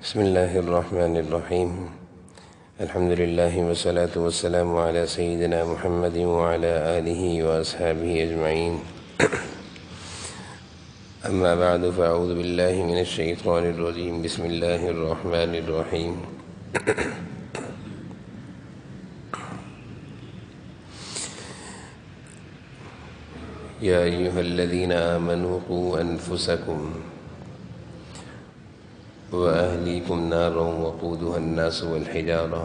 بسم الله الرحمن الرحيم. الحمد لله والصلاة والسلام على سيدنا محمد وعلى آله وأصحابه أجمعين. أما بعد فأعوذ بالله من الشيطان الرجيم. بسم الله الرحمن الرحيم. يا أيها الذين آمنوا قوا أنفسكم وأهليكم نارا وقودها الناس والحجارة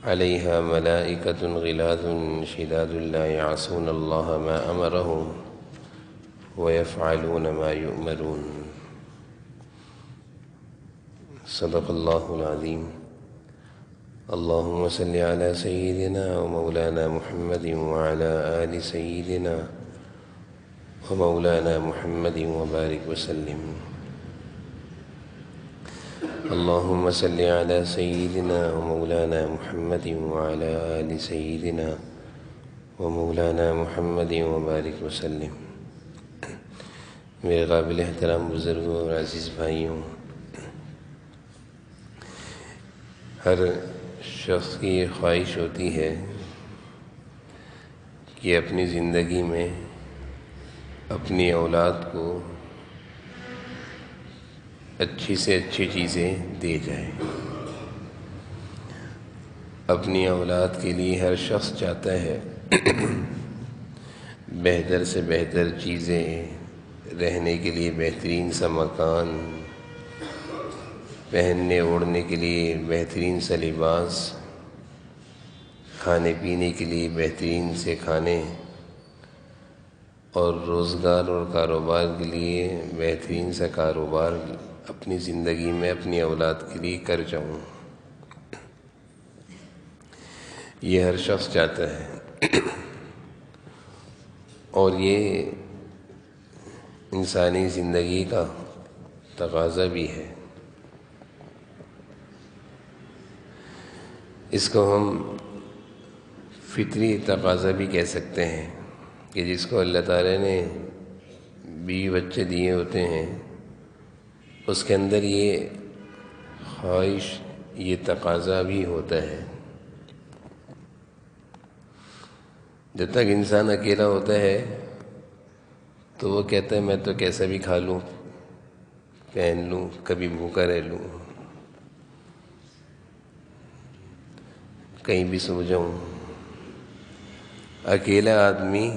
عليها ملائكة غلاظ شداد لا يعصون الله ما أمرهم ويفعلون ما يؤمرون. صدق الله العظيم. اللهم صل على سيدنا ومولانا محمد وعلى آل سيدنا ومولانا محمد وبارك وسلم. اللهم صل على سيدنا ومولانا محمد وعلى آل سيدنا ومولانا محمد وبارك وسلم. میرے قابل احترام بزرگوں اور عزیز بھائیوں، ہر شخص کی یہ خواہش ہوتی ہے کہ اپنی زندگی میں اپنی اولاد کو اچھی سے اچھی چیزیں دی جائیں. اپنی اولاد کے لیے ہر شخص چاہتا ہے بہتر سے بہتر چیزیں، رہنے کے لیے بہترین سا مکان، پہننے اوڑھنے کے لیے بہترین سا لباس، کھانے پینے کے لیے بہترین سے کھانے، اور روزگار اور کاروبار کے لیے بہترین سا کاروبار اپنی زندگی میں اپنی اولاد کے لیے کر جاؤں. یہ ہر شخص چاہتا ہے اور یہ انسانی زندگی کا تقاضا بھی ہے. اس کو ہم فطری تقاضا بھی کہہ سکتے ہیں کہ جس کو اللہ تعالیٰ نے بیوی بچے دیے ہوتے ہیں، اس کے اندر یہ خواہش، یہ تقاضا بھی ہوتا ہے. جب تک انسان اکیلا ہوتا ہے تو وہ کہتا ہے میں تو کیسا بھی کھا لوں، پہن لوں، کبھی بھوکا رہ لوں، کہیں بھی سو جاؤں. اکیلا آدمی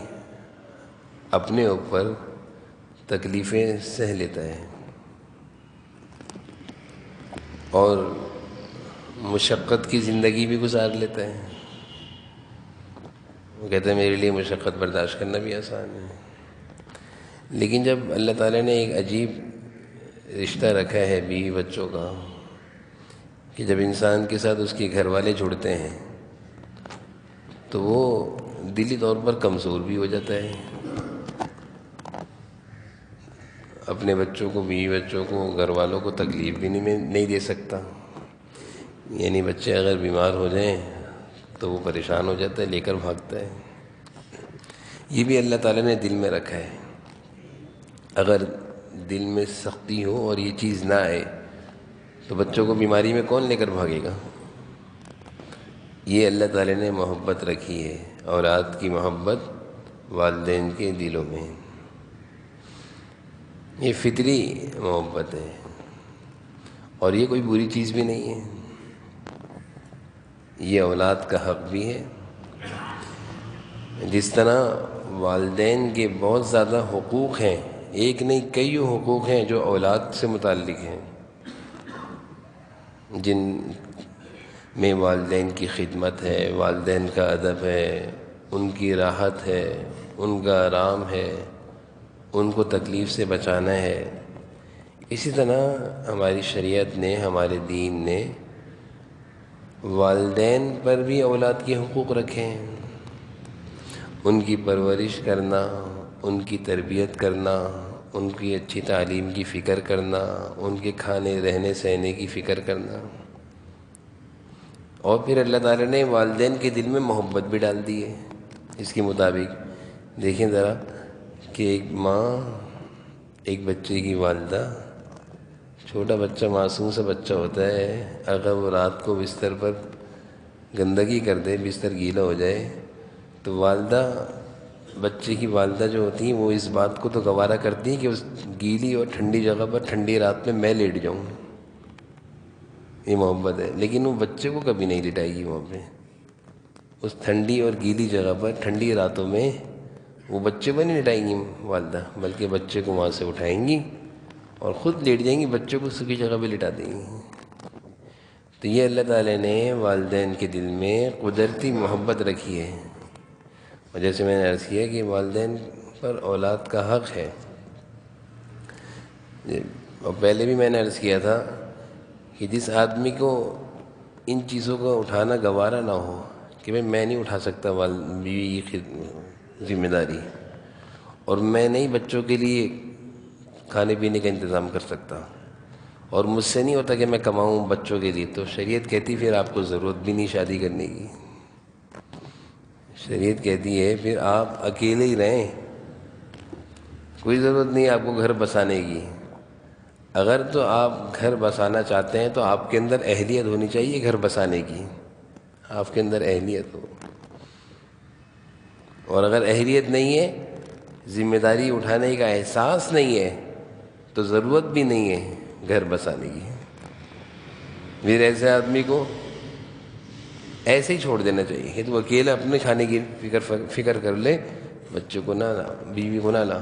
اپنے اوپر تکلیفیں سہ لیتا ہے اور مشقت کی زندگی بھی گزار لیتا ہے. وہ کہتا ہے میرے لیے مشقت برداشت کرنا بھی آسان ہے. لیکن جب اللہ تعالیٰ نے ایک عجیب رشتہ رکھا ہے بیوی بچوں کا کہ جب انسان کے ساتھ اس کے گھر والے جڑتے ہیں تو وہ دلی طور پر کمزور بھی ہو جاتا ہے. اپنے بچوں کو، بیوی بچوں کو، گھر والوں کو تکلیف بھی نہیں دے سکتا. یعنی بچے اگر بیمار ہو جائیں تو وہ پریشان ہو جاتا ہے، لے کر بھاگتا ہے. یہ بھی اللہ تعالیٰ نے دل میں رکھا ہے. اگر دل میں سختی ہو اور یہ چیز نہ آئے تو بچوں کو بیماری میں کون لے کر بھاگے گا؟ یہ اللہ تعالیٰ نے محبت رکھی ہے، اولاد کی محبت والدین کے دلوں میں. یہ فطری محبت ہے اور یہ کوئی بری چیز بھی نہیں ہے. یہ اولاد کا حق بھی ہے. جس طرح والدین کے بہت زیادہ حقوق ہیں، ایک نہیں کئی حقوق ہیں جو اولاد سے متعلق ہیں، جن میں والدین کی خدمت ہے، والدین کا ادب ہے، ان کی راحت ہے، ان کا آرام ہے، ان کو تکلیف سے بچانا ہے. اسی طرح ہماری شریعت نے، ہمارے دین نے والدین پر بھی اولاد کے حقوق رکھے ہیں. ان کی پرورش کرنا، ان کی تربیت کرنا، ان کی اچھی تعلیم کی فکر کرنا، ان کے کھانے رہنے سہنے کی فکر کرنا. اور پھر اللہ تعالیٰ نے والدین کے دل میں محبت بھی ڈال دی ہے. اس کے مطابق دیکھیں ذرا کہ ایک ماں، ایک بچے کی والدہ چھوٹا بچہ معصوم سا بچہ ہوتا ہے، اگر وہ رات کو بستر پر گندگی کر دے، بستر گیلا ہو جائے، تو والدہ، بچے کی والدہ جو ہوتی ہیں وہ اس بات کو تو گوارا کرتی ہیں کہ اس گیلی اور ٹھنڈی جگہ پر ٹھنڈی رات میں لیٹ جاؤں، یہ محبت ہے۔ لیکن وہ بچے کو کبھی نہیں لٹائے گی وہاں پہ، اس ٹھنڈی اور گیلی جگہ پر ٹھنڈی راتوں میں وہ بچے کو نہیں لٹائیں گی والدہ، بلکہ بچے کو وہاں سے اٹھائیں گی اور خود لیٹ جائیں گی، بچے کو سکی جگہ پہ لٹا دیں گی۔ تو یہ اللہ تعالیٰ نے والدین کے دل میں قدرتی محبت رکھی ہے، اور جیسے میں نے عرض کیا کہ والدین پر اولاد کا حق ہے۔ اور پہلے بھی میں نے عرض کیا تھا کہ جس آدمی کو ان چیزوں کو اٹھانا گوارا نہ ہو کہ میں نہیں اٹھا سکتا بیوی کی ذمہ داری، اور میں نہیں بچوں کے لیے کھانے پینے کا انتظام کر سکتا، اور مجھ سے نہیں ہوتا کہ میں کماؤں بچوں کے لیے، تو شریعت کہتی پھر آپ کو ضرورت بھی نہیں شادی کرنے کی۔ شریعت کہتی ہے پھر آپ اکیلے ہی رہیں، کوئی ضرورت نہیں آپ کو گھر بسانے کی۔ اگر تو آپ گھر بسانا چاہتے ہیں تو آپ کے اندر اہلیت ہونی چاہیے گھر بسانے کی، آپ کے اندر اہلیت ہو، اور اگر اہلیت نہیں ہے، ذمہ داری اٹھانے کا احساس نہیں ہے، تو ضرورت بھی نہیں ہے گھر بسانے کی۔ پھر ایسے آدمی کو ایسے ہی چھوڑ دینا چاہیے کہ تو اکیلے اپنے کھانے کی فکر کر لے، بچوں کو نہ لا، بیوی کو نہ لا،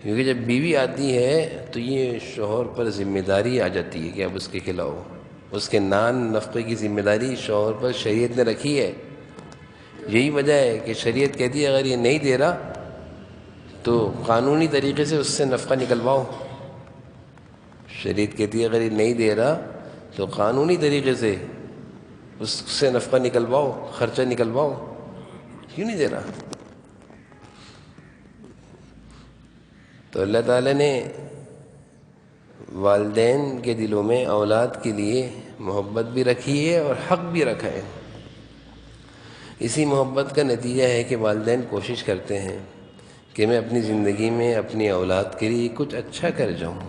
کیونکہ جب بیوی آتی ہے تو یہ شوہر پر ذمہ داری آ جاتی ہے کہ اب اس کے کھلاؤ، اس کے نان نفقے کی ذمہ داری شوہر پر شریعت نے رکھی ہے۔ یہی وجہ ہے کہ شریعت کہتی ہے اگر یہ نہیں دے رہا تو قانونی طریقے سے اس سے نفقہ نکلواؤ۔ شریعت کہتی ہے اگر یہ نہیں دے رہا تو قانونی طریقے سے اس سے نفقہ نکلواؤ، خرچہ نکلواؤ، کیوں نہیں دے رہا؟ تو اللہ تعالیٰ نے والدین کے دلوں میں اولاد کے لیے محبت بھی رکھی ہے اور حق بھی رکھا ہے۔ اسی محبت کا نتیجہ ہے کہ والدین کوشش کرتے ہیں کہ میں اپنی زندگی میں اپنی اولاد کے لیے کچھ اچھا کر جاؤں،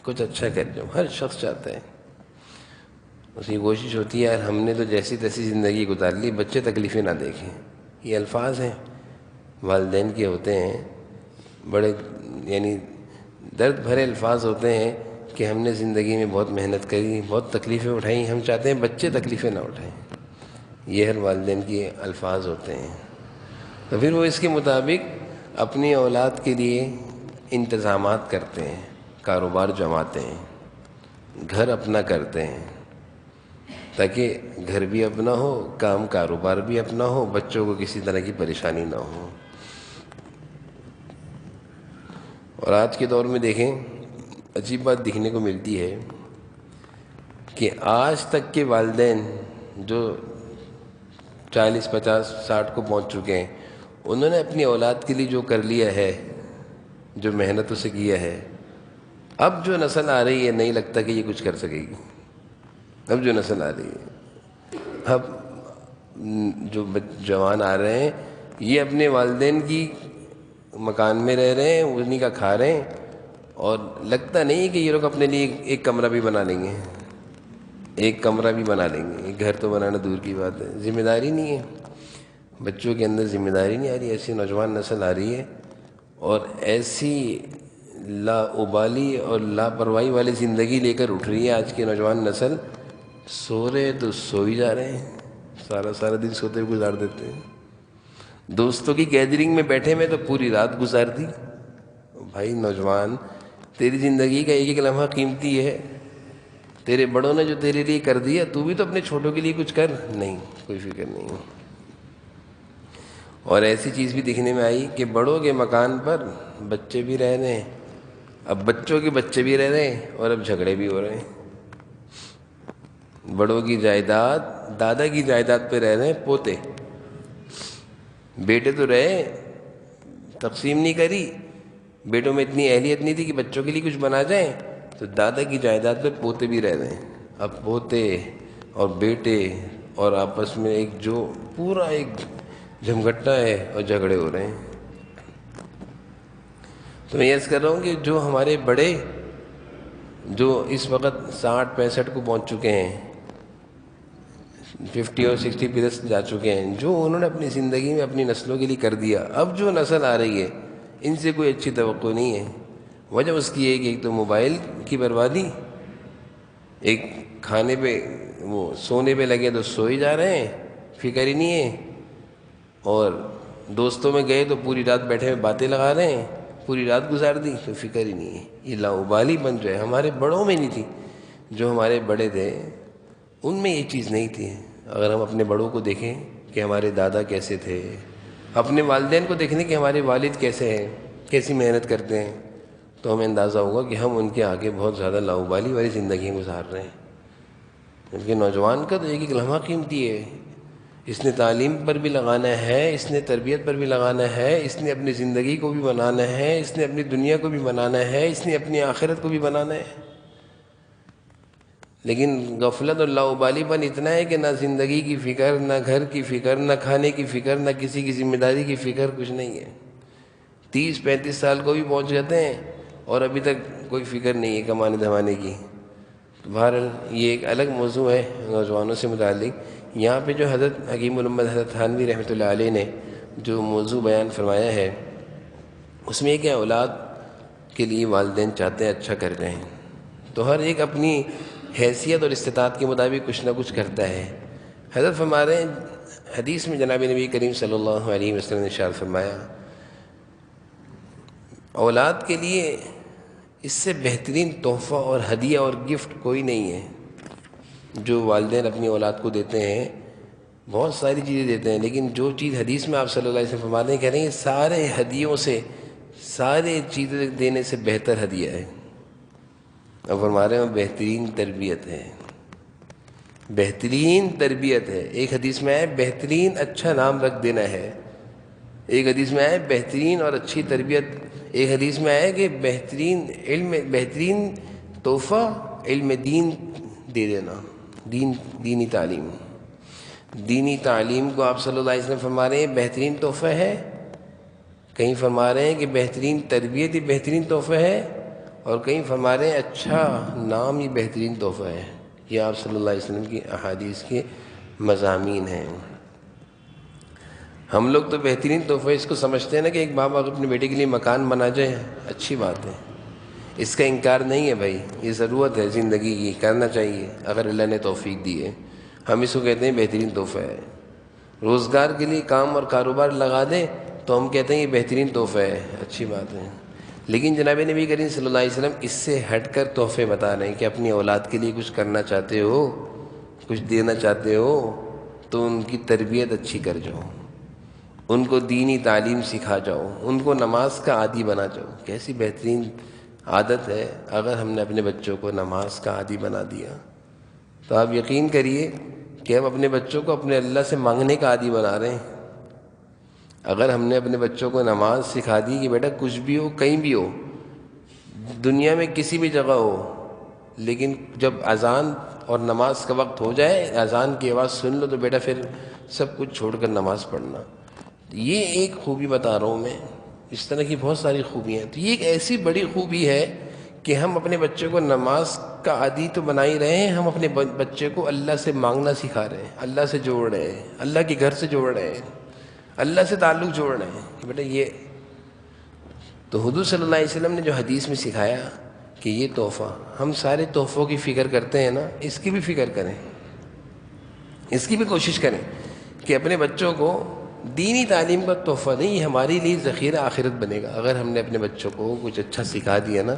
کچھ اچھا کر جاؤں۔ ہر شخص چاہتا ہے، اس کی کوشش ہوتی ہے یار ہم نے تو جیسی تیسی زندگی گزار لی، بچے تکلیفیں نہ دیکھیں۔ یہ الفاظ ہیں والدین کے، ہوتے ہیں بڑے یعنی درد بھرے الفاظ ہوتے ہیں کہ ہم نے زندگی میں بہت محنت کری، بہت تکلیفیں اٹھائیں، ہم چاہتے ہیں بچے تکلیفیں نہ اٹھائیں۔ یہ ہر والدین کے الفاظ ہوتے ہیں۔ تو پھر وہ اس کے مطابق اپنی اولاد کے لیے انتظامات کرتے ہیں، کاروبار جماتے ہیں، گھر اپنا کرتے ہیں، تاکہ گھر بھی اپنا ہو، کام کاروبار بھی اپنا ہو، بچوں کو کسی طرح کی پریشانی نہ ہو۔ اور آج کے دور میں دیکھیں عجیب بات دیکھنے کو ملتی ہے کہ آج تک کے والدین جو 40 50 60 کو پہنچ چکے ہیں، انہوں نے اپنی اولاد کے لیے جو کر لیا ہے، جو محنت اسے کیا ہے، اب جو نسل آ رہی ہے نہیں لگتا کہ یہ کچھ کر سکے گی۔ اب جو نسل آ رہی ہے، اب جو جوان آ رہے ہیں، یہ اپنے والدین کی مکان میں رہ رہے ہیں، انہی کا کھا رہے ہیں، اور لگتا نہیں کہ یہ لوگ اپنے لیے ایک کمرہ بھی بنا لیں گے، ایک کمرہ بھی بنا لیں گے۔ ایک گھر تو بنانا دور کی بات ہے، ذمہ داری نہیں ہے، بچوں کے اندر ذمہ داری نہیں آ رہی۔ ایسی نوجوان نسل آ رہی ہے اور ایسی لا ابالی اور لاپرواہی والی زندگی لے کر اٹھ رہی ہے آج کی نوجوان نسل۔ سو رہے تو سو ہی جا رہے ہیں، سارا دن سوتے ہوئے گزار دیتے ہیں۔ دوستوں کی گیدرنگ میں بیٹھے میں تو پوری رات گزار دی۔ بھائی نوجوان، تیری زندگی کا ایک ایک لمحہ قیمتی ہے، تیرے بڑوں نے جو تیرے لیے کر دیا، تو بھی تو اپنے چھوٹوں کے لیے کچھ کر۔ نہیں، کوئی فکر نہیں۔ اور ایسی چیز بھی دیکھنے میں آئی کہ بڑوں کے مکان پر بچے بھی رہ رہے ہیں، اب بچوں کے بچے بھی رہ رہے ہیں، اور اب جھگڑے بھی ہو رہے ہیں۔ بڑوں کی جائیداد، دادا کی جائیداد پہ رہ رہے ہیں پوتے، بیٹے تو رہے، تقسیم نہیں کری، بیٹوں میں اتنی اہلیت نہیں تھی کہ بچوں کے لیے کچھ بنا جائیں، تو دادا کی جائیداد پہ پوتے بھی رہ رہے ہیں۔ اب پوتے اور بیٹے اور آپس میں ایک جو پورا ایک جھمگٹا ہے، اور جھگڑے ہو رہے ہیں۔ تو میں یہ عرض کر رہا ہوں کہ جو ہمارے بڑے جو اس وقت 60-65 کو پہنچ چکے ہیں، 50 اور 60 پلس جا چکے ہیں، جو انہوں نے اپنی زندگی میں اپنی نسلوں کے لیے کر دیا، اب جو نسل آ رہی ہے ان سے کوئی اچھی توقع نہیں ہے۔ وجہ اس کی ہے کہ ایک تو موبائل کی بربادی، ایک کھانے پہ وہ سونے پہ لگے تو سو ہی جا رہے ہیں، فکر ہی نہیں ہے، اور دوستوں میں گئے تو پوری رات بیٹھے ہوئے باتیں لگا رہے ہیں، پوری رات گزار دی تو فکر ہی نہیں ہے۔ یہ لاؤبالی پن جو ہے ہمارے بڑوں میں نہیں تھی، جو ہمارے بڑے تھے ان میں یہ چیز نہیں تھی۔ اگر ہم اپنے بڑوں کو دیکھیں کہ ہمارے دادا کیسے تھے، اپنے والدین کو دیکھیں کہ ہمارے والد کیسے ہیں، کیسی محنت کرتے ہیں، تو ہمیں اندازہ ہوگا کہ ہم ان کے آگے بہت زیادہ لاؤبالی والی زندگی گزار رہے ہیں۔ کیونکہ نوجوان کا تو ایک ایک لمحہ قیمتی ہے، اس نے تعلیم پر بھی لگانا ہے، اس نے تربیت پر بھی لگانا ہے، اس نے اپنی زندگی کو بھی بنانا ہے، اس نے اپنی دنیا کو بھی بنانا ہے، اس نے اپنی آخرت کو بھی بنانا ہے۔ لیکن غفلت اور لاؤبالی پن اتنا ہے کہ نہ زندگی کی فکر، نہ گھر کی فکر، نہ کھانے کی فکر، نہ کسی کی ذمہ داری کی فکر، کچھ نہیں ہے۔ 30-35 سال کو بھی پہنچ جاتے ہیں اور ابھی تک کوئی فکر نہیں ہے کمانے دھمانے کی۔ بہرحال یہ ایک الگ موضوع ہے نوجوانوں سے متعلق۔ یہاں پہ جو حضرت حکیم الامت حضرت تھانوی رحمۃ اللہ علیہ نے جو موضوع بیان فرمایا ہے، اس میں کہ اولاد کے لیے والدین چاہتے ہیں اچھا کر رہے ہیں، تو ہر ایک اپنی حیثیت اور استطاعت کے مطابق کچھ نہ کچھ کرتا ہے۔ حضرت فرما رہے ہیں، حدیث میں جناب نبی کریم صلی اللہ علیہ وسلم نے ارشاد فرمایا، اولاد کے لیے اس سے بہترین تحفہ اور ہدیہ اور گفٹ کوئی نہیں ہے۔ جو والدین اپنی اولاد کو دیتے ہیں، بہت ساری چیزیں دیتے ہیں، لیکن جو چیز حدیث میں آپ صلی اللہ علیہ وسلم فرماتے ہیں، کہہ رہے ہیں سارے ہدیوں سے، سارے چیزیں دینے سے بہتر ہدیہ ہے۔ اب فرما رہے ہیں بہترین تربیت ہے، بہترین تربیت ہے۔ ایک حدیث میں ہے بہترین اچھا نام رکھ دینا ہے، ایک حدیث میں ہے بہترین اور اچھی تربیت، ایک حدیث میں ہے کہ بہترین علم، بہترین تحفہ علم دین دے دینا، دینی تعلیم۔ دینی تعلیم کو آپ صلی اللہ علیہ وسلم فرما رہے ہیں بہترین تحفہ ہے، کہیں فرما رہے ہیں کہ بہترین تربیت ہی بہترین تحفہ ہے، اور کہیں فرما رہے ہیں اچھا نام ہی بہترین تحفہ ہے۔ یہ آپ صلی اللہ علیہ وسلم کی احادیث کے مضامین ہیں۔ ہم لوگ تو بہترین تحفہ اس کو سمجھتے ہیں نا کہ ایک باپ اگر اپنے بیٹے کے لیے مکان بنا جائے، اچھی بات ہے، اس کا انکار نہیں ہے بھائی، یہ ضرورت ہے زندگی کی، کرنا چاہیے اگر اللہ نے توفیق دی ہے۔ ہم اس کو کہتے ہیں بہترین تحفہ ہے۔ روزگار کے لیے کام اور کاروبار لگا دیں تو ہم کہتے ہیں یہ بہترین تحفہ ہے، اچھی بات ہے۔ لیکن جناب نبی کریم صلی اللہ علیہ وسلم اس سے ہٹ کر تحفے بتا رہے ہیں کہ اپنی اولاد کے لیے کچھ کرنا چاہتے ہو، کچھ دینا چاہتے ہو تو ان کی تربیت اچھی کر جاؤ، ان کو دینی تعلیم سکھا جاؤ، ان کو نماز کا عادی بنا جاؤ۔ کیسی بہترین عادت ہے اگر ہم نے اپنے بچوں کو نماز کا عادی بنا دیا، تو آپ یقین کریے کہ ہم اپنے بچوں کو اپنے اللہ سے مانگنے کا عادی بنا رہے ہیں۔ اگر ہم نے اپنے بچوں کو نماز سکھا دی کہ بیٹا کچھ بھی ہو، کہیں بھی ہو، دنیا میں کسی بھی جگہ ہو، لیکن جب اذان اور نماز کا وقت ہو جائے، اذان کی آواز سن لو تو بیٹا پھر سب کچھ چھوڑ کر نماز پڑھنا۔ یہ ایک خوبی بتا رہا ہوں میں، اس طرح کی بہت ساری خوبیاں ہیں۔ تو یہ ایک ایسی بڑی خوبی ہے کہ ہم اپنے بچے کو نماز کا عادی تو بنا ہی رہے ہیں، ہم اپنے بچے کو اللہ سے مانگنا سکھا رہے ہیں، اللہ سے جوڑ رہے ہیں، اللہ کے گھر سے جوڑ رہے ہیں، اللہ سے تعلق جوڑ رہے ہیں کہ بیٹا یہ تو حضور صلی اللہ علیہ وسلم نے جو حدیث میں سکھایا کہ یہ تحفہ، ہم سارے تحفوں کی فکر کرتے ہیں نا، اس کی بھی فکر کریں، اس کی بھی کوشش کریں کہ اپنے بچوں کو دینی تعلیم کا تحفہ نہیں، یہ ہمارے لیے ذخیرہ آخرت بنے گا۔ اگر ہم نے اپنے بچوں کو کچھ اچھا سکھا دیا نا،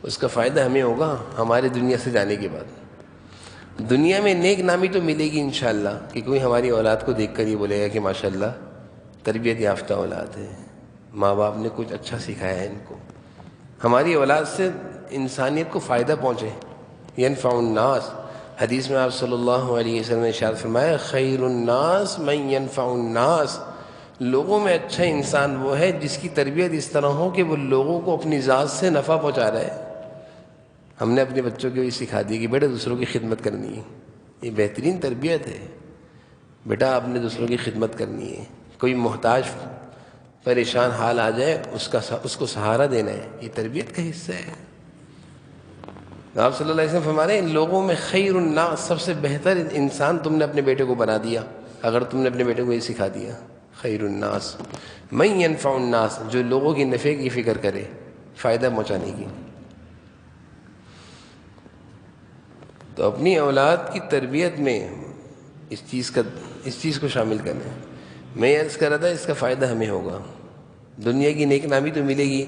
اس کا فائدہ ہمیں ہوگا ہمارے دنیا سے جانے کے بعد۔ دنیا میں نیک نامی تو ملے گی انشاءاللہ، کہ کوئی ہماری اولاد کو دیکھ کر یہ بولے گا کہ ماشاءاللہ تربیت یافتہ اولاد ہے، ماں باپ نے کچھ اچھا سکھایا ہے ان کو۔ ہماری اولاد سے انسانیت کو فائدہ پہنچے، ینفع الناس۔ حدیث میں آپ صلی اللہ علیہ وسلم نے ارشاد فرمایا خیر الناس من ینفع الناس، لوگوں میں اچھا انسان وہ ہے جس کی تربیت اس طرح ہو کہ وہ لوگوں کو اپنی ذات سے نفع پہنچا رہا ہے۔ ہم نے اپنے بچوں کو یہ سکھا دی کہ بیٹا دوسروں کی خدمت کرنی ہے، یہ بہترین تربیت ہے۔ بیٹا آپ نے دوسروں کی خدمت کرنی ہے، کوئی محتاج پریشان حال آ جائے اس کو سہارا دینا ہے، یہ تربیت کا حصہ ہے۔ آپ صلی اللہ علیہ وسلم فرما رہے ہیں لوگوں میں خیر الناس، سب سے بہتر انسان تم نے اپنے بیٹے کو بنا دیا اگر تم نے اپنے بیٹے کو یہ سکھا دیا، خیر الناس من ينفع الناس، جو لوگوں کی نفع کی فکر کرے، فائدہ پہنچانے کی۔ تو اپنی اولاد کی تربیت میں اس چیز کو شامل کرنا ہے۔ میں عرض کر رہا تھا اس کا فائدہ ہمیں ہوگا، دنیا کی نیک نامی تو ملے گی،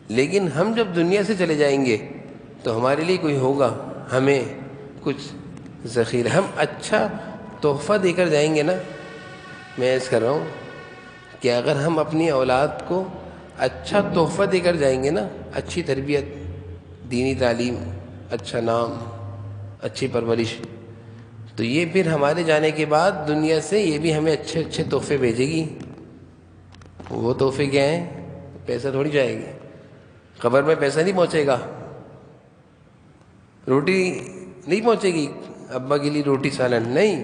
لیکن ہم جب دنیا سے چلے جائیں گے تو ہمارے لیے کوئی ہوگا، ہمیں کچھ ذخیرہ، ہم اچھا تحفہ دے کر جائیں گے نا۔ میں عرض کر رہا ہوں کہ اگر ہم اپنی اولاد کو اچھا تحفہ دے کر جائیں گے نا، اچھی تربیت، دینی تعلیم، اچھا نام، اچھی پرورش، تو یہ پھر ہمارے جانے کے بعد دنیا سے یہ بھی ہمیں اچھے اچھے تحفے بھیجے گی۔ وہ تحفے کیا ہیں؟ پیسہ تھوڑی جائے گی، قبر میں پیسہ نہیں پہنچے گا، روٹی نہیں پہنچے گی ابا کے لیے، روٹی سالن نہیں،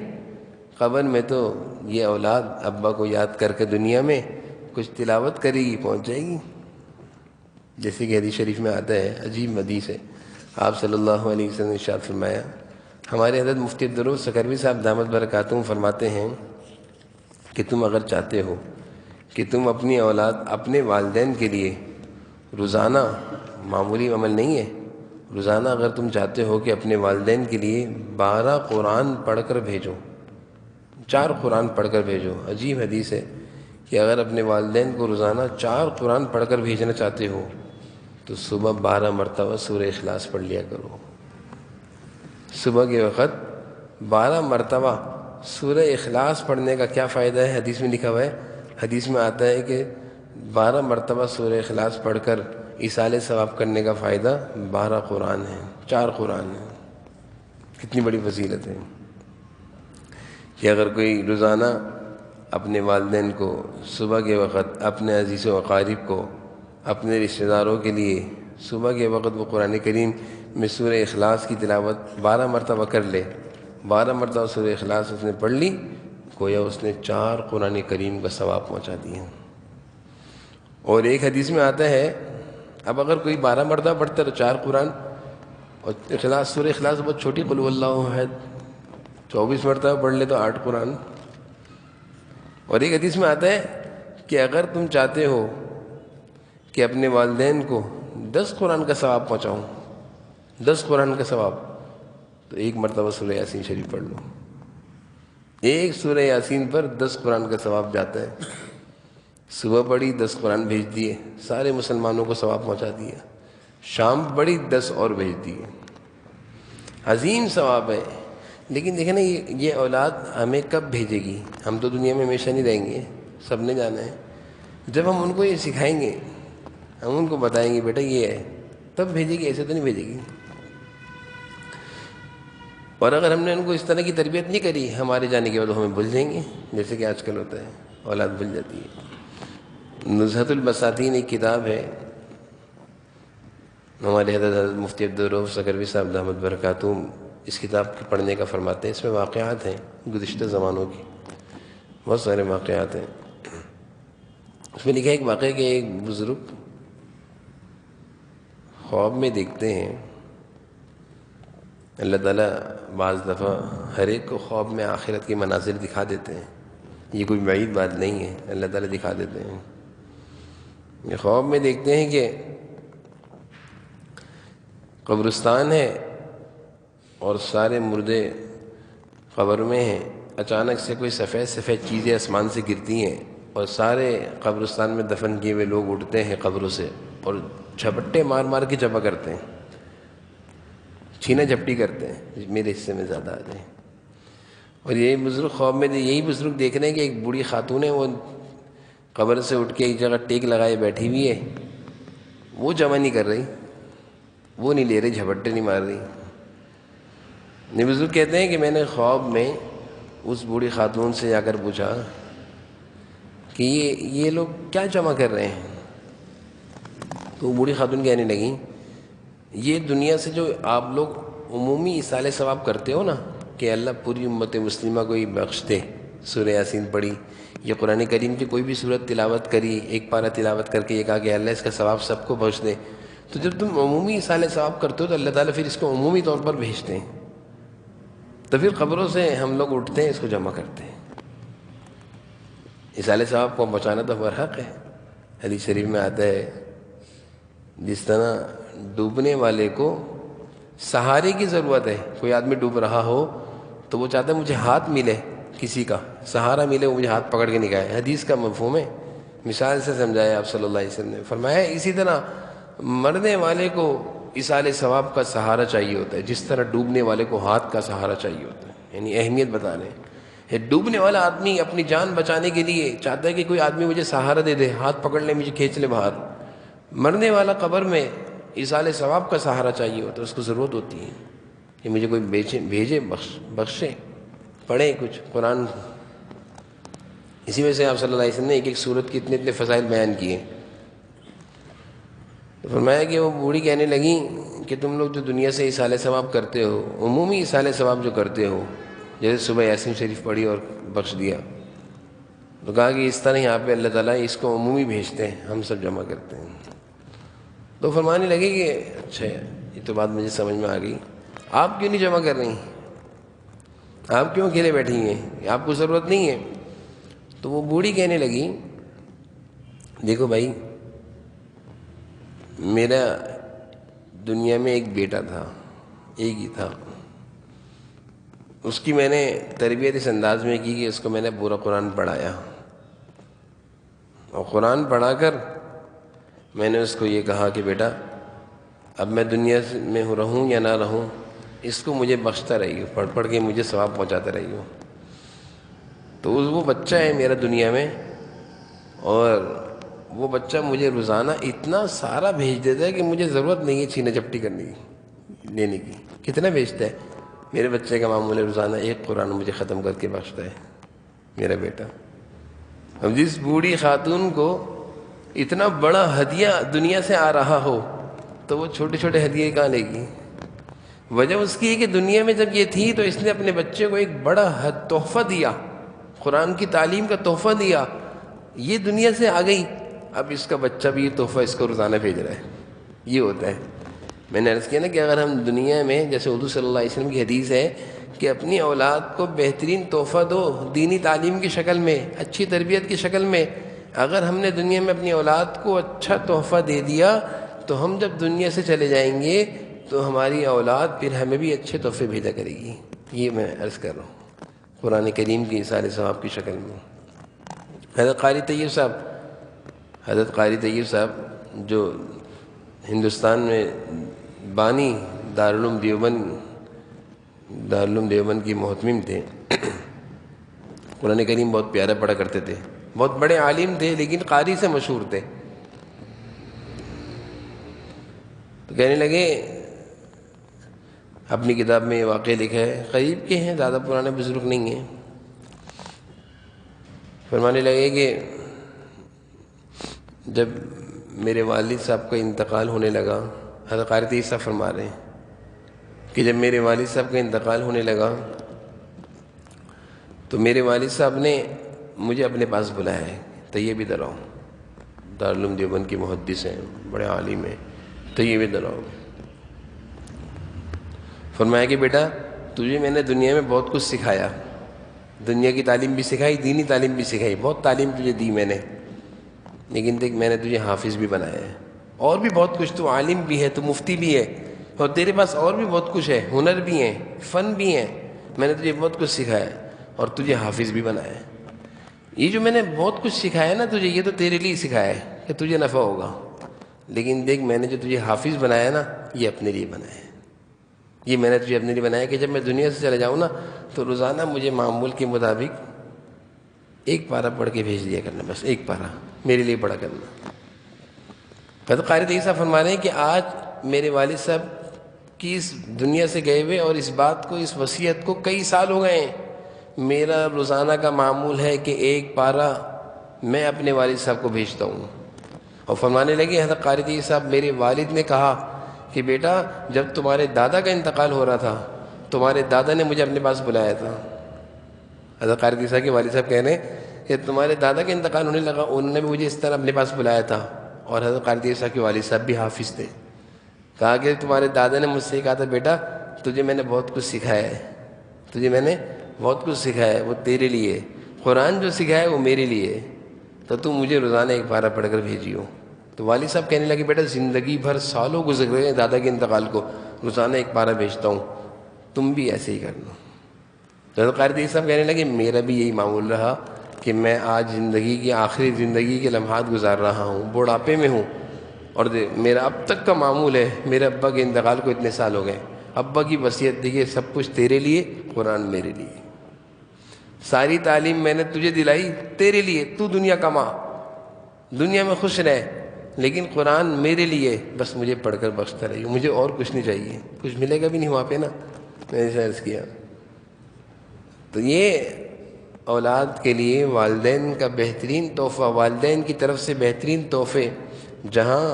قبر میں تو یہ اولاد ابا کو یاد کر کے دنیا میں کچھ تلاوت کرے گی، پہنچ جائے گی۔ جیسے کہ حدیث شریف میں آتا ہے، عجیب حدیث ہے، آپ صلی اللہ علیہ وسلم نے ارشاد فرمایا، ہمارے حضرت مفتی عبدالرؤف سکروی صاحب دامت برکاتہم فرماتے ہیں کہ تم اگر چاہتے ہو کہ تم اپنی اولاد اپنے والدین کے لیے روزانہ، معمولی عمل نہیں ہے، روزانہ اگر تم چاہتے ہو کہ اپنے والدین کے لیے 12 قرآن پڑھ کر بھیجو، 4 قرآن پڑھ کر بھیجو۔ عجیب حدیث ہے کہ اگر اپنے والدین کو روزانہ 4 قرآن پڑھ کر بھیجنا چاہتے ہو تو صبح 12 مرتبہ سورہ اخلاص پڑھ لیا کرو۔ صبح کے وقت 12 مرتبہ سورہ اخلاص پڑھنے کا کیا فائدہ ہے؟ حدیث میں لکھا ہوا ہے، حدیث میں آتا ہے کہ 12 مرتبہ سورہ اخلاص پڑھ کر ایصال ثواب کرنے کا فائدہ 12 قرآن ہے، 4 قرآن ہیں۔ کتنی بڑی فضیلت ہے کہ اگر کوئی روزانہ اپنے والدین کو صبح کے وقت، اپنے عزیز و اقارب کو، اپنے رشتہ داروں کے لیے صبح کے وقت وہ قرآن کریم میں سورہ اخلاص کی تلاوت 12 مرتبہ کر لے، 12 مرتبہ سورہ اخلاص اس نے پڑھ لی، گویا اس نے 4 قرآن کریم کا ثواب پہنچا دیا۔ اور ایک حدیث میں آتا ہے، اب اگر کوئی 12 مرتبہ پڑھتا ہے تو 4 قرآن، اور اخلاص، سورہ اخلاص بہت چھوٹی، قل هو اللہ احد، 24 مرتبہ پڑھ لے تو 8 قرآن۔ اور ایک حدیث میں آتا ہے کہ اگر تم چاہتے ہو کہ اپنے والدین کو 10 قرآن کا ثواب پہنچاؤں، 10 قرآن کا ثواب، تو 1 مرتبہ سورہ یاسین شریف پڑھ لو۔ ایک سورہ یاسین پر 10 قرآن کا ثواب جاتا ہے۔ صبح پڑھی 10 قرآن بھیج دیے، سارے مسلمانوں کو ثواب پہنچا دیا۔ شام پڑھی 10 اور بھیج دیے، عظیم ثواب ہے۔ لیکن دیکھیں نا، یہ اولاد ہمیں کب بھیجے گی؟ ہم تو دنیا میں ہمیشہ نہیں رہیں گے، سب نے جانا ہے۔ جب ہم ان کو یہ سکھائیں گے، ہم ان کو بتائیں گے بیٹا یہ ہے، تب بھیجے گی، ایسے تو نہیں بھیجے گی۔ اور اگر ہم نے ان کو اس طرح کی تربیت نہیں کری، ہمارے جانے کے بعد ہمیں بھول جائیں گے، جیسے کہ آج کل ہوتا ہے، اولاد بھول جاتی ہے۔ نزہۃ البساطین ایک کتاب ہے، ہمارے حضرت مفتی عبدالرؤف سکروی صاحب دامت برکاتہم اس کتاب کے پڑھنے کا فرماتے ہیں۔ اس میں واقعات ہیں گزشتہ زمانوں کی، بہت سارے واقعات ہیں۔ اس میں لکھا ہے ایک واقعہ کہ ایک بزرگ خواب میں دیکھتے ہیں، اللہ تعالیٰ بعض دفعہ ہر ایک کو خواب میں آخرت کے مناظر دکھا دیتے ہیں، یہ کوئی بعید بات نہیں ہے، اللہ تعالیٰ دکھا دیتے ہیں۔ یہ خواب میں دیکھتے ہیں کہ قبرستان ہے اور سارے مردے قبر میں ہیں، اچانک سے کوئی سفید سفید چیزیں آسمان سے گرتی ہیں اور سارے قبرستان میں دفن کیے ہوئے لوگ اٹھتے ہیں قبروں سے اور جھپٹے مار مار کے جمع کرتے ہیں، چھینا جھپٹی کرتے ہیں، میرے حصے میں زیادہ آ جائیں۔ اور یہی بزرگ خواب میں یہی بزرگ دیکھ رہے ہیں کہ ایک بوڑھی خاتون ہے، وہ قبر سے اٹھ کے ایک جگہ ٹیک لگائے بیٹھی ہوئی ہے، وہ جمع نہیں کر رہی، وہ نہیں لے رہی، جھپٹے نہیں مار رہی۔ یہ بزرگ کہتے ہیں کہ میں نے خواب میں اس بوڑھی خاتون سے جا کر پوچھا کہ یہ لوگ کیا جمع کر رہے ہیں؟ تو وہ بوڑھی خاتون کہنے لگیں، یہ دنیا سے جو آپ لوگ عمومی ایصال ثواب کرتے ہو نا، کہ اللہ پوری امت مسلمہ کو ہی بخش دے، سورہ یاسین پڑھی، یہ قرآن کریم کی کوئی بھی سورت تلاوت کری، ایک پارہ تلاوت کر کے یہ کہا کہ اللہ اس کا ثواب سب کو بخش دے، تو جب تم عمومی اصالہ ثواب کرتے ہو تو اللہ تعالیٰ پھر اس کو عمومی طور پر بھیجتے ہیں، تو پھر قبروں سے ہم لوگ اٹھتے ہیں، اس کو جمع کرتے ہیں۔ اصالہ ثواب کو بچانا تو ہمارا حق ہے۔ حدیث شریف میں آتا ہے جس طرح ڈوبنے والے کو سہارے کی ضرورت ہے، کوئی آدمی ڈوب رہا ہو تو وہ چاہتا ہے مجھے ہاتھ ملے، کسی کا سہارا ملے، وہ مجھے ہاتھ پکڑ کے نکالے۔ حدیث کا مفہوم ہے، مثال سے سمجھایا آپ صلی اللہ علیہ وسلم نے۔ فرمایا اسی طرح مرنے والے کو اصالہ ثواب کا سہارا چاہیے ہوتا ہے، جس طرح ڈوبنے والے کو ہاتھ کا سہارا چاہیے ہوتا ہے۔ یعنی اہمیت بتا رہے ہیں، ڈوبنے والا آدمی اپنی جان بچانے کے لیے چاہتا ہے کہ کوئی آدمی مجھے سہارا دے دے، ہاتھ پکڑ لے، مجھے کھینچ لے باہر۔ مرنے والا قبر میں اصالہ ثواب کا سہارا چاہیے ہوتا ہے، اس کو ضرورت ہوتی ہے کہ مجھے کوئی بھیجے، بخشے، پڑھے کچھ قرآن۔ اسی وجہ سے آپ صلی اللہ علیہ وسلم نے ایک ایک سورت کے اتنے فضائل بیان کیے۔ فرمایا کہ وہ بوڑھی کہنے لگیں کہ تم لوگ جو دنیا سے اصالہ ثواب کرتے ہو، عمومی اصالہ ثواب جو کرتے ہو، جیسے صبح یاسین شریف پڑھی اور بخش دیا، تو کہا کہ اس طرح یہاں پہ اللہ تعالیٰ اس کو عمومی بھیجتے ہیں، ہم سب جمع کرتے ہیں۔ تو فرمانے لگے کہ اچھا یہ تو بات مجھے سمجھ میں آ گئی، آپ کیوں نہیں جمع کر رہی، آپ کیوں اکیلے بیٹھی ہیں، آپ کو ضرورت نہیں ہے؟ تو وہ بوڑھی کہنے لگی دیکھو بھائی، میرا دنیا میں ایک بیٹا تھا، ایک ہی تھا، اس کی میں نے تربیت اس انداز میں کی کہ اس کو میں نے پورا قرآن پڑھایا، اور قرآن پڑھا کر میں نے اس کو یہ کہا کہ بیٹا اب میں دنیا میں رہوں یا نہ رہوں، اس کو مجھے بخشتا رہی ہو، پڑھ پڑھ کے مجھے ثواب پہنچاتا رہی ہو۔ تو وہ بچہ ہے میرا دنیا میں، اور وہ بچہ مجھے روزانہ اتنا سارا بھیج دیتا ہے کہ مجھے ضرورت نہیں ہے چھینا جپٹی کرنے کی، لینے کی۔ کتنا بھیجتا ہے؟ میرے بچے کا معمول ہے روزانہ ایک قرآن مجھے ختم کر کے بخشتا ہے میرا بیٹا۔ اب جس بوڑھی خاتون کو اتنا بڑا ہدیہ دنیا سے آ رہا ہو تو وہ چھوٹے چھوٹے ہدیے کہاں لے گی؟ وجہ اس کی ہے کہ دنیا میں جب یہ تھی تو اس نے اپنے بچے کو ایک بڑا تحفہ دیا، قرآن کی تعلیم کا تحفہ دیا، یہ دنیا سے آ گئی، اب اس کا بچہ بھی یہ تحفہ اس کو روزانہ بھیج رہا ہے۔ یہ ہوتا ہے، میں نے عرض کیا نا کہ اگر ہم دنیا میں، جیسے حضور صلی اللہ علیہ وسلم کی حدیث ہے کہ اپنی اولاد کو بہترین تحفہ دو، دینی تعلیم کی شکل میں، اچھی تربیت کی شکل میں، اگر ہم نے دنیا میں اپنی اولاد کو اچھا تحفہ دے دیا تو ہم جب دنیا سے چلے جائیں گے تو ہماری اولاد پھر ہمیں بھی اچھے تحفے بھیجا کرے گی۔ یہ میں عرض کر رہا ہوں قرآن کریم کی اصالہ ثواب کی شکل میں۔ حضرت قاری طیب صاحب جو ہندوستان میں بانی دارالعلوم دیوبند کی محتمم تھے، قرآن کریم بہت پیارا پڑھا کرتے تھے، بہت بڑے عالم تھے لیکن قاری سے مشہور تھے۔ تو کہنے لگے، اپنی کتاب میں یہ واقعہ لکھا ہے، قریب کے ہیں، زیادہ پرانے بزرگ نہیں ہیں، فرمانے لگے کہ جب میرے والد صاحب کا انتقال ہونے لگا، حضرت قاری طیب صاحب فرما رہے ہیں کہ جب میرے والد صاحب کا انتقال ہونے لگا تو میرے والد صاحب نے مجھے اپنے پاس بلایا ہے، طیب ادھر آؤ، دارالعلوم دیوبند کے محدث ہیں، بڑے عالم ہیں، طیب ادھر آؤ۔ فرمایا کہ بیٹا تجھے میں نے دنیا میں بہت کچھ سکھایا، دنیا کی تعلیم بھی سکھائی، دینی تعلیم بھی سکھائی، بہت تعلیم تجھے دی میں نے، لیکن دیکھ میں نے تجھے حافظ بھی بنایا ہے، اور بھی بہت کچھ، تو عالم بھی ہے، تو مفتی بھی ہے، اور تیرے پاس اور بھی بہت کچھ ہے، ہنر بھی ہیں، فن بھی ہیں، میں نے تجھے بہت کچھ سکھایا ہے اور تجھے حافظ بھی بنایا ہے۔ یہ جو میں نے بہت کچھ سکھایا نا تجھے، یہ تو تیرے لیے سکھایا ہے کہ تجھے نفع ہوگا، لیکن دیکھ میں نے جو تجھے حافظ بنایا نا، یہ اپنے لیے بنایا ہے، یہ میں نے تجھے اپنے لیے بنایا کہ جب میں دنیا سے چلا جاؤں نا تو روزانہ مجھے معمول کے مطابق ایک پارہ پڑھ کے بھیج دیا کرنا، بس ایک پارہ میرے لیے پڑھا کرنا۔ حضرت قاری طیب صاحب فرما رہے ہیں کہ آج میرے والد صاحب کی اس دنیا سے گئے ہوئے اور اس بات کو، اس وصیت کو کئی سال ہو گئے ہیں، میرا روزانہ کا معمول ہے کہ ایک پارہ میں اپنے والد صاحب کو بھیجتا ہوں۔ اور فرمانے لگے حضرت قاری طیب صاحب، میرے والد نے کہا کہ بیٹا جب تمہارے دادا کا انتقال ہو رہا تھا تمہارے دادا نے مجھے اپنے پاس بلایا تھا۔ حضرت قاری طیب صاحب کے والد صاحب کہہ رہے ہیں کہ تمہارے دادا کا انتقال ہونے لگا، انہوں نے بھی مجھے اس طرح اپنے پاس بلایا تھا، اور حضرت قاری طیب صاحب کے والد صاحب بھی حافظ تھے، کہا کہ تمہارے دادا نے مجھ سے کہا تھا بیٹا تجھے میں نے بہت کچھ سکھایا ہے، تجھے میں نے بہت کچھ سکھایا ہے، وہ تیرے لیے، قرآن جو سکھایا ہے وہ میرے لیے، تو تم مجھے روزانہ ایک پارہ پڑھ کر بھیجیو۔ تو والد صاحب کہنے لگے بیٹا زندگی بھر سالوں گزر گئے دادا کے انتقال کو، روزانہ ایک پارہ بھیجتا ہوں، تم بھی ایسے ہی کرنا۔ تو حضرت قاری تقی صاحب کہنے لگے میرا بھی یہی معمول رہا کہ میں آج زندگی کی آخری زندگی کے لمحات گزار رہا ہوں، بڑھاپے میں ہوں، اور میرا اب تک کا معمول ہے، میرے ابا کے انتقال کو اتنے سال ہو گئے، ابا کی وصیت دیکھیے سب کچھ تیرے لیے، قرآن میرے لیے، ساری تعلیم میں نے تجھے دلائی تیرے لیے، تو دنیا کما، دنیا میں خوش رہ، لیکن قرآن میرے لیے، بس مجھے پڑھ کر بخشتا رہیے، مجھے اور کچھ نہیں چاہیے، کچھ ملے گا بھی نہیں وہاں پہ نا، میں نے عرض کیا۔ تو یہ اولاد کے لیے والدین کا بہترین تحفہ، والدین کی طرف سے بہترین تحفے، جہاں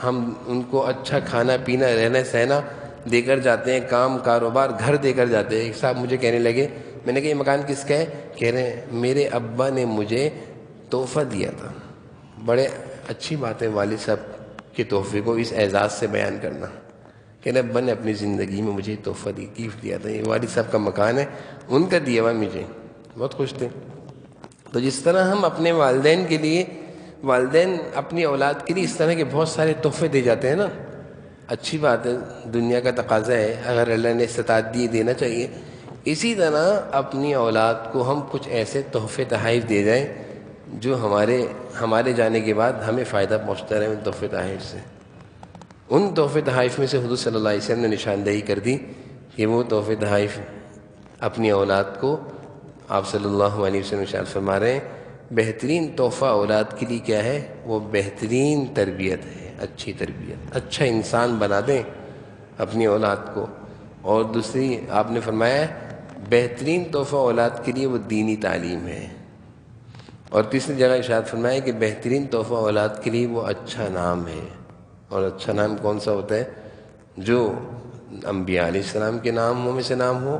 ہم ان کو اچھا کھانا پینا رہنا سہنا دے کر جاتے ہیں، کام کاروبار گھر دے کر جاتے ہیں۔ ایک صاحب مجھے کہنے لگے، میں نے کہا یہ مکان کس کا ہے؟ کہہ رہے ہیں میرے ابا نے مجھے تحفہ دیا تھا۔ بڑے اچھی بات ہے والد صاحب کے تحفے کو اس اعزاز سے بیان کرنا، کہ ابا نے اپنی زندگی میں مجھے تحفہ گفٹ دیا تھا، یہ والد صاحب کا مکان ہے، ان کا دیا ہوا مجھے، بہت خوش تھے۔ تو جس طرح ہم اپنے والدین کے لیے، والدین اپنی اولاد کے لیے اس طرح کے بہت سارے تحفے دے جاتے ہیں نا، اچھی بات ہے، دنیا کا تقاضا ہے، اگر اللہ نے استطاعت دی دینا چاہیے۔ اسی طرح اپنی اولاد کو ہم کچھ ایسے تحفے تحائف دے جائیں جو ہمارے جانے کے بعد ہمیں فائدہ پہنچتا رہے ان تحفے تحائف سے۔ ان تحفے تحائف میں سے حضور صلی اللہ علیہ وسلم نے نشاندہی کر دی کہ وہ تحفے تحائف اپنی اولاد کو، آپ صلی اللہ علیہ وسلم ارشاد فرما رہے ہیں بہترین تحفہ اولاد کے لیے کیا ہے؟ وہ بہترین تربیت ہے، اچھی تربیت، اچھا انسان بنا دیں اپنی اولاد کو۔ اور دوسری آپ نے فرمایا بہترین تحفہ اولاد کے لیے وہ دینی تعلیم ہے۔ اور تیسری جگہ ارشاد فرمایا کہ بہترین تحفہ اولاد کے لیے وہ اچھا نام ہے۔ اور اچھا نام کون سا ہوتا ہے؟ جو انبیاء علیہ السلام کے ناموں میں سے نام ہو،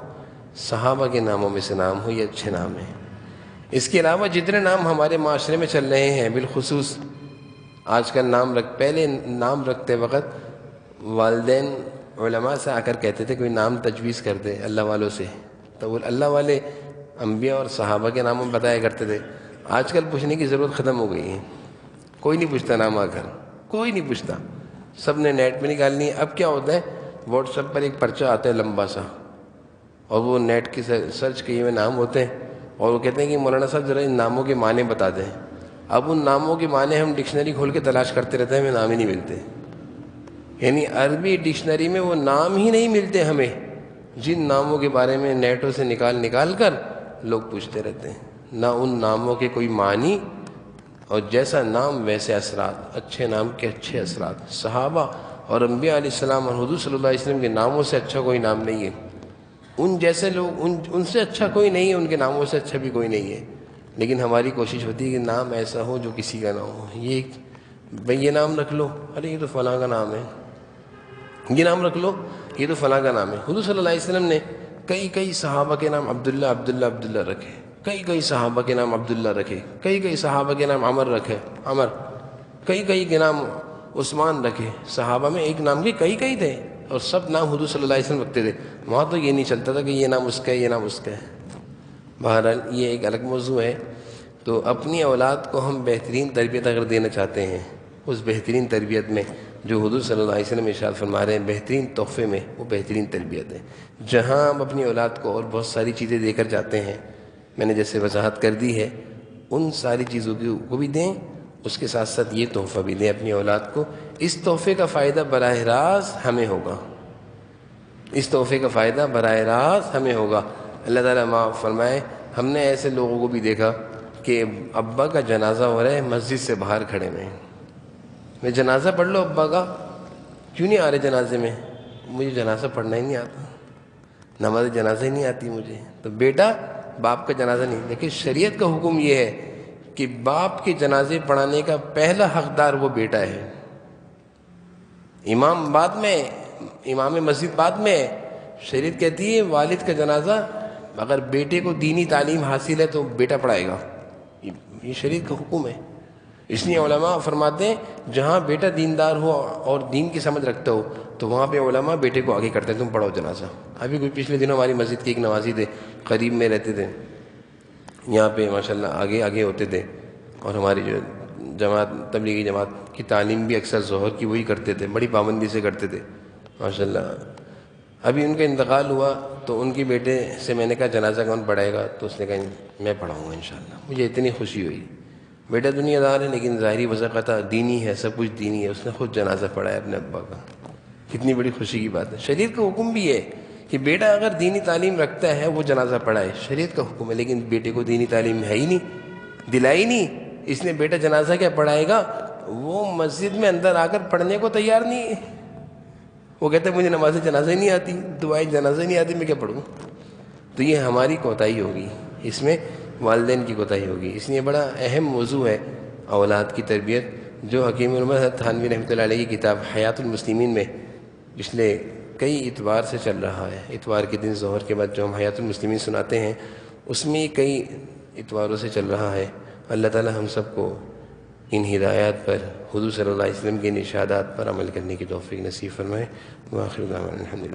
صحابہ کے ناموں میں سے نام ہو، یہ اچھے نام ہیں۔ اس کے علاوہ جتنے نام ہمارے معاشرے میں چل رہے ہیں، بالخصوص آج کل پہلے نام رکھتے وقت والدین علماء سے آ کر کہتے تھے کوئی نام تجویز کر دے اللہ والوں سے، تو وہ اللہ والے انبیاء اور صحابہ کے ناموں بتایا کرتے تھے۔ آج کل پوچھنے کی ضرورت ختم ہو گئی ہے، کوئی نہیں پوچھتا نام آ کر، کوئی نہیں پوچھتا، سب نے نیٹ میں نکالنی ہے۔ اب کیا ہوتا ہے، واٹس ایپ پر ایک پرچہ آتا ہے لمبا سا، اور وہ نیٹ کی سرچ کیے ہوئے نام ہوتے ہیں، اور وہ کہتے ہیں کہ مولانا صاحب ذرا ان ناموں کے معنی بتا دیں۔ اب ان ناموں کے معنی ہم ڈکشنری کھول کے تلاش کرتے رہتے ہیں، ہمیں نام ہی نہیں ملتے، یعنی عربی ڈکشنری میں وہ نام ہی نہیں ملتے ہمیں جن ناموں کے بارے میں نیٹوں سے نکال کر لوگ پوچھتے رہتے ہیں۔ نہ ان ناموں کے کوئی معنی، اور جیسا نام ویسے اثرات، اچھے نام کے اچھے اثرات۔ صحابہ اور انبیاء علیہ السلام اور حضور صلی اللہ علیہ وسلم کے ناموں سے اچھا کوئی نام نہیں ہے، ان جیسے لوگ ان سے اچھا کوئی نہیں ہے، ان کے ناموں سے اچھا بھی کوئی نہیں ہے۔ لیکن ہماری کوشش ہوتی ہے کہ نام ایسا ہو جو کسی کا نہ ہو۔ یہ نام رکھ لو، ارے یہ تو فلاں کا نام ہے، یہ نام رکھ لو، یہ تو فلاں کا نام ہے۔ حضور صلی اللہ علیہ وسلم نے کئی صحابہ کے نام عبداللہ رکھے، کئی صحابہ کے نام عبداللہ رکھے، کئی صحابہ کے نام عمر رکھے، عمر، کئی کے نام عثمان رکھے۔ صحابہ میں ایک نام کے کئی تھے، اور سب نام حضور صلی اللہ علیہ وسلم رکھتے تھے۔ وہاں تو یہ نہیں چلتا تھا کہ یہ نام اس کا ہے، یہ نام اس کا ہے۔ بہرحال یہ ایک الگ موضوع ہے۔ تو اپنی اولاد کو ہم بہترین تربیت اگر دینا چاہتے ہیں، اس بہترین تربیت میں جو حضور صلی اللہ علیہ وسلم ارشاد فرما رہے ہیں بہترین تحفے میں، وہ بہترین تربیت ہے۔ جہاں ہم اپنی اولاد کو اور بہت ساری چیزیں دے کر جاتے ہیں، میں نے جیسے وضاحت کر دی ہے، ان ساری چیزوں کو بھی دیں، اس کے ساتھ ساتھ یہ تحفہ بھی دیں اپنی اولاد کو۔ اس تحفے کا فائدہ براہ راست ہمیں ہوگا، اس تحفے کا فائدہ براہ راست ہمیں ہوگا۔ اللہ تعالیٰ معاف فرمائے، ہم نے ایسے لوگوں کو بھی دیکھا کہ ابا کا جنازہ ہو رہا ہے، مسجد سے باہر کھڑے ہوئے ہیں، میں جنازہ پڑھ لو ابا کا، کیوں نہیں آ رہے جنازے میں؟ مجھے جنازہ پڑھنا ہی نہیں آتا، نماز جنازہ ہی نہیں آتی مجھے۔ تو بیٹا باپ کا جنازہ نہیں، لیکن شریعت کا حکم یہ ہے کہ باپ کے جنازے پڑھانے کا پہلا حقدار وہ بیٹا ہے۔ امام بعد میں، امام مسجد بعد میں، شریعت کہتی ہے والد کا جنازہ اگر بیٹے کو دینی تعلیم حاصل ہے تو بیٹا پڑھائے گا، یہ شریعت کا حکم ہے۔ اس لیے علماء فرماتے ہیں جہاں بیٹا دیندار ہو اور دین کی سمجھ رکھتا ہو تو وہاں پہ علماء بیٹے کو آگے کرتے ہیں، تم پڑھو جنازہ۔ ابھی کوئی پچھلے دنوں ہماری مسجد کے ایک نوازی تھے، قریب میں رہتے تھے، یہاں پہ ماشاءاللہ آگے ہوتے تھے، اور ہماری جو جماعت تبلیغی جماعت کی تعلیم بھی اکثر ظہر کی وہی کرتے تھے، بڑی پابندی سے کرتے تھے ماشاءاللہ۔ ابھی ان کا انتقال ہوا تو ان کے بیٹے سے میں نے کہا جنازہ کون پڑھائے گا؟ تو اس نے کہا میں پڑھاؤں گا انشاءاللہ۔ مجھے اتنی خوشی ہوئی، بیٹا دنیا دار ہے لیکن ظاہری وضاقت دینی ہے، سب کچھ دینی ہے، اس نے خود جنازہ پڑھایا اپنے ابا کا۔ کتنی بڑی خوشی کی بات ہے۔ شریعت کا حکم بھی ہے کہ بیٹا اگر دینی تعلیم رکھتا ہے وہ جنازہ پڑھائے، شریعت کا حکم ہے، لیکن بیٹے کو دینی تعلیم ہے ہی نہیں، دلائی نہیں، اس نے بیٹا جنازہ کیا پڑھائے گا؟ وہ مسجد میں اندر آ کر پڑھنے کو تیار نہیں ہے، وہ کہتا ہے مجھے نماز جنازہ ہی نہیں آتی، دعائیں جنازہ ہی نہیں آتی، میں کیا پڑھوں؟ تو یہ ہماری کوتاہی ہوگی، اس میں والدین کی کوتاہی ہوگی۔ اس لیے بڑا اہم موضوع ہے اولاد کی تربیت، جو حکیم الامت تھانوی رحمۃ اللہ علیہ کی کتاب حیات المسلمین میں پچھلے کئی اتوار سے چل رہا ہے۔ اتوار کے دن ظہر کے بعد جو ہم حیات المسلمین سناتے ہیں اس میں کئی اتواروں سے چل رہا ہے۔ اللہ تعالی ہم سب کو ان ہدایات پر، حضور صلی اللہ علیہ وسلم کے ارشادات پر عمل کرنے کی توفیق نصیب فرمائے۔ وآخر دعوانا الحمد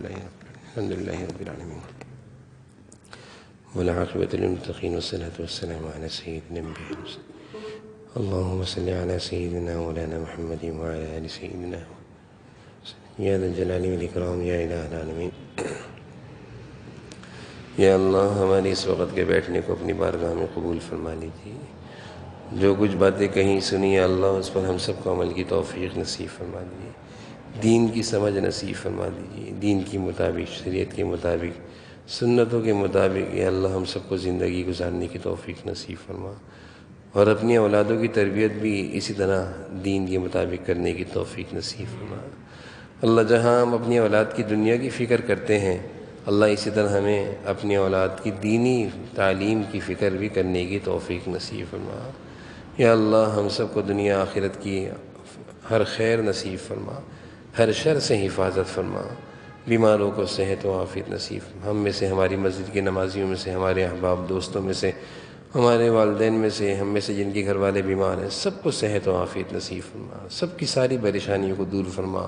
للہ رب العالمین والعاقبۃ للمتقین والصلاة والسلام علی سیدنا محمد۔ اللہم صل علی سیدنا مولانا محمد وعلی آل سیدنا یا ذا الجلال والاکرام یا الہ العالمین۔ یا اللہ ہماری اس وقت کے بیٹھنے کو اپنی بارگاہ میں قبول فرما لیجیے، جو کچھ باتیں کہیں سنی یا اللہ اس پر ہم سب کو عمل کی توفیق نصیب فرما دیجیے، دین کی سمجھ نصیب فرما دیجیے، دین کے مطابق، شریعت کے مطابق، سنتوں کے مطابق یا اللہ ہم سب کو زندگی گزارنے کی توفیق نصیب فرما، اور اپنی اولادوں کی تربیت بھی اسی طرح دین کے مطابق کرنے کی توفیق نصیب فرما۔ اللہ جہاں ہم اپنی اولاد کی دنیا کی فکر کرتے ہیں، اللہ اسی طرح ہمیں اپنی اولاد کی دینی تعلیم کی فکر بھی کرنے کی توفیق نصیب فرما۔ یا اللہ ہم سب کو دنیا آخرت کی ہر خیر نصیب فرما، ہر شر سے حفاظت فرما، بیماروں کو صحت و عافیت نصیب فرما۔ ہم میں سے، ہماری مسجد کے نمازیوں میں سے، ہمارے احباب دوستوں میں سے، ہمارے والدین میں سے، ہم میں سے جن کے گھر والے بیمار ہیں، سب کو صحت و عافیت نصیب فرما، سب کی ساری پریشانیوں کو دور فرما،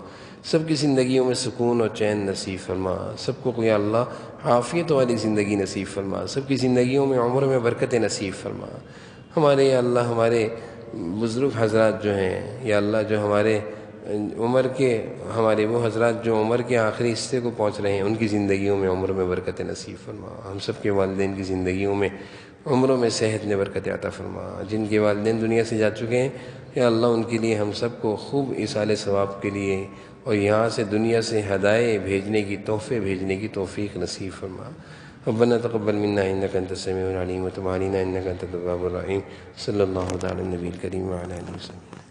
سب کی زندگیوں میں سکون اور چین نصیب فرما، سب کو یا اللہ عافیت والی زندگی نصیب فرما، سب کی زندگیوں میں عمر میں برکت نصیب فرما۔ ہمارے یا اللہ ہمارے بزرگ حضرات جو ہیں یا اللہ، جو ہمارے وہ حضرات جو عمر کے آخری حصے کو پہنچ رہے ہیں، ان کی زندگیوں میں عمر میں برکت نصیب فرما۔ ہم سب کے والدین کی زندگیوں میں عمروں میں صحت میں برکت عطا فرما۔ جن کے والدین دنیا سے جا چکے ہیں یا اللہ ان کے لیے ہم سب کو خوب ایصال ثواب کے لیے اور یہاں سے دنیا سے ہدایے بھیجنے کی، تحفے بھیجنے کی توفیق نصیب فرما۔ ربنا تقبل منا انك انت السميع العليم وتب علينا انك انت التواب الرحيم۔ صلی اللہ تعالی علی النبی الکریم وعلی آلہ وسلم۔